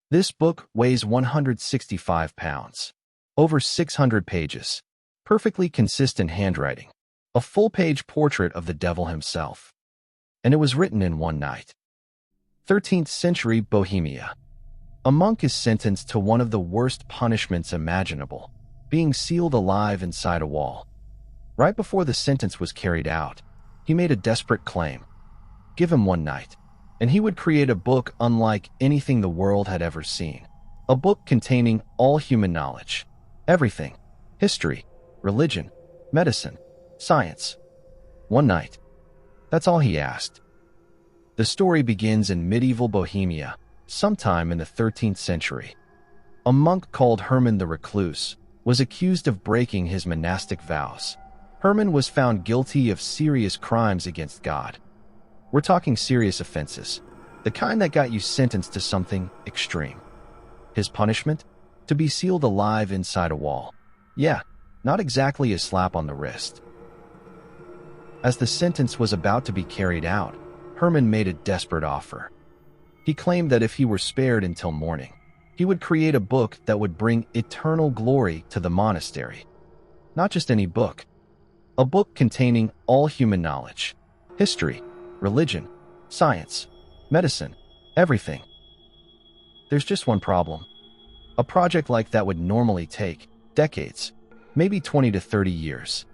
This book weighs 165 pounds, over 600 pages, perfectly consistent handwriting, a full-page portrait of the devil himself. And it was written in one night. 13th century Bohemia. A monk is sentenced to one of the worst punishments imaginable, being sealed alive inside a wall. Right before the sentence was carried out, he made a desperate claim. Give him one night, and he would create a book unlike anything the world had ever seen. A book containing all human knowledge. Everything. History, religion, medicine, science. One night. That's all he asked. The story begins in medieval Bohemia, sometime in the 13th century. A monk called Herman the Recluse was accused of breaking his monastic vows. Herman was found guilty of serious crimes against God. We're talking serious offenses, the kind that got you sentenced to something extreme. His punishment? To be sealed alive inside a wall. Yeah, not exactly a slap on the wrist. As the sentence was about to be carried out, Herman made a desperate offer. He claimed that if he were spared until morning, he would create a book that would bring eternal glory to the monastery. Not just any book. A book containing all human knowledge. History, religion, science, medicine, everything. There's just one problem. A project like that would normally take decades, maybe 20 to 30 years.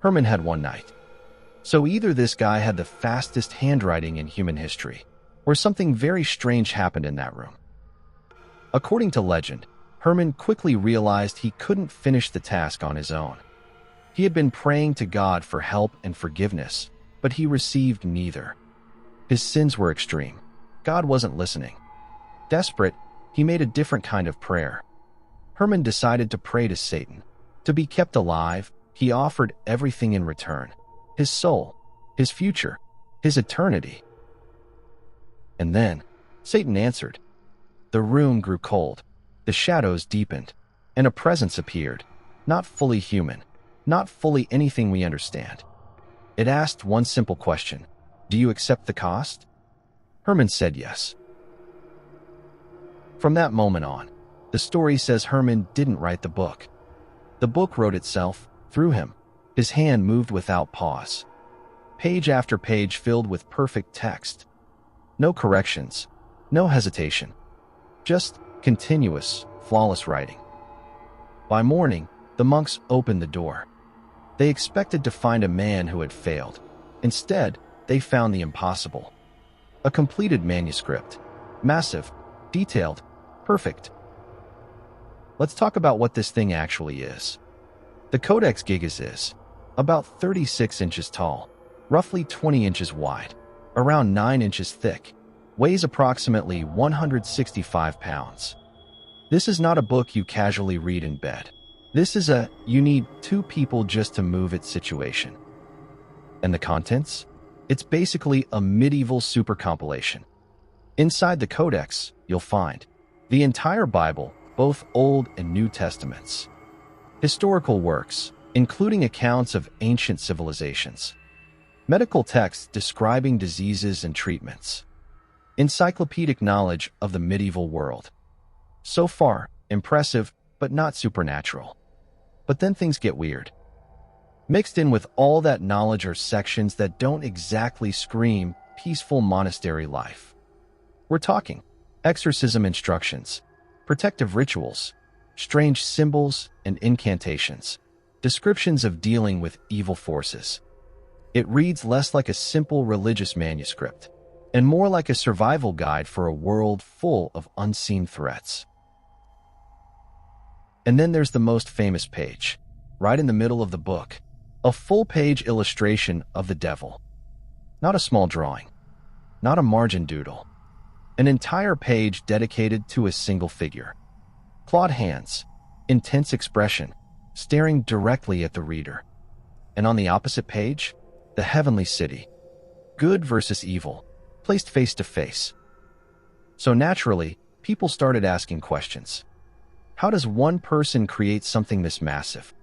Herman had one night. So either this guy had the fastest handwriting in human history, or something very strange happened in that room. According to legend, Herman quickly realized he couldn't finish the task on his own. He had been praying to God for help and forgiveness, but he received neither. His sins were extreme. God wasn't listening. Desperate, he made a different kind of prayer. Herman decided to pray to Satan. To be kept alive, he offered everything in return. His soul, his future, his eternity. And then, Satan answered. The room grew cold, the shadows deepened, and a presence appeared, not fully human, not fully anything we understand. It asked one simple question: do you accept the cost? Herman said yes. From that moment on, the story says Herman didn't write the book. The book wrote itself, through him. His hand moved without pause. Page after page filled with perfect text. No corrections, no hesitation. Just continuous, flawless writing. By morning, the monks opened the door. They expected to find a man who had failed. Instead, they found the impossible. A completed manuscript. Massive, detailed, perfect. Let's talk about what this thing actually is. The Codex Gigas is about 36 inches tall, roughly 20 inches wide, around 9 inches thick, weighs approximately 165 pounds. This is not a book you casually read in bed. This is you need two people just to move it situation. And the contents? It's basically a medieval super compilation. Inside the Codex, you'll find the entire Bible, both Old and New Testaments. Historical works, including accounts of ancient civilizations. Medical texts describing diseases and treatments. Encyclopedic knowledge of the medieval world. So far, impressive, but not supernatural. But then things get weird. Mixed in with all that knowledge are sections that don't exactly scream peaceful monastery life. We're talking exorcism instructions, protective rituals, strange symbols and incantations, descriptions of dealing with evil forces. It reads less like a simple religious manuscript and more like a survival guide for a world full of unseen threats. And then there's the most famous page, right in the middle of the book, a full-page illustration of the devil. Not a small drawing, not a margin doodle, an entire page dedicated to a single figure. Clawed hands, intense expression, staring directly at the reader. And on the opposite page, the heavenly city, good versus evil, placed face to face. So naturally, people started asking questions. How does one person create something this massive?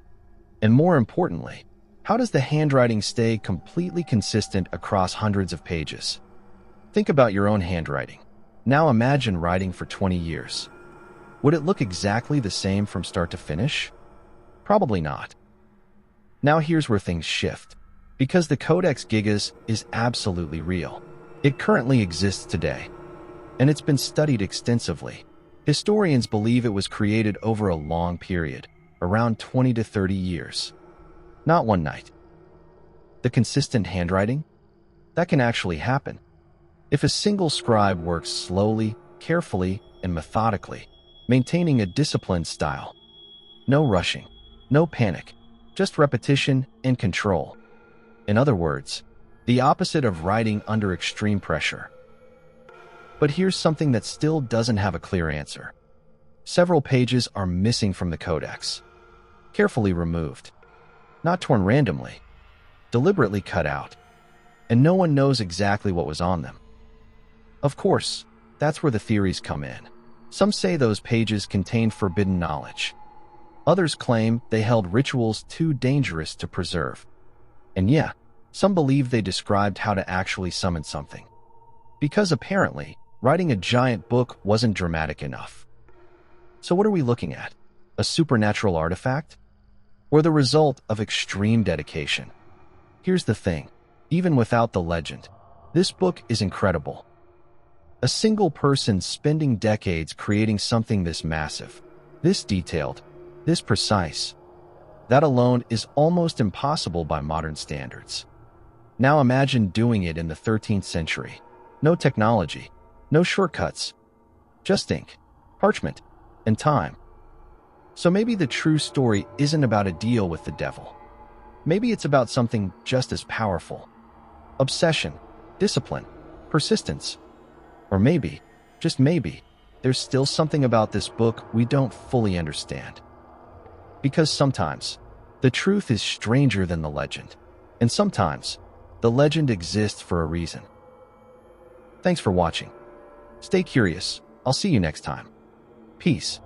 And more importantly, how does the handwriting stay completely consistent across hundreds of pages? Think about your own handwriting. Now imagine writing for 20 years. Would it look exactly the same from start to finish? Probably not. Now here's where things shift. Because the Codex Gigas is absolutely real. It currently exists today, and it's been studied extensively. Historians believe it was created over a long period, around 20 to 30 years. Not one night. The consistent handwriting? That can actually happen. If a single scribe works slowly, carefully, and methodically, maintaining a disciplined style. No rushing, no panic, just repetition and control. In other words, the opposite of writing under extreme pressure. But here's something that still doesn't have a clear answer. Several pages are missing from the codex. Carefully removed. Not torn randomly. Deliberately cut out. And no one knows exactly what was on them. Of course, that's where the theories come in. Some say those pages contain forbidden knowledge. Others claim they held rituals too dangerous to preserve. And yeah, some believe they described how to actually summon something. Because apparently, writing a giant book wasn't dramatic enough. So what are we looking at? A supernatural artifact? Or the result of extreme dedication? Here's the thing. Even without the legend, this book is incredible. A single person spending decades creating something this massive, this detailed, this precise. That alone is almost impossible by modern standards. Now imagine doing it in the 13th century. No technology, no shortcuts, just ink, parchment, and time. So maybe the true story isn't about a deal with the devil. Maybe it's about something just as powerful. Obsession, discipline, persistence. Or maybe, just maybe, there's still something about this book we don't fully understand. Because sometimes, the truth is stranger than the legend. And sometimes, the legend exists for a reason. Thanks for watching. Stay curious. I'll see you next time. Peace.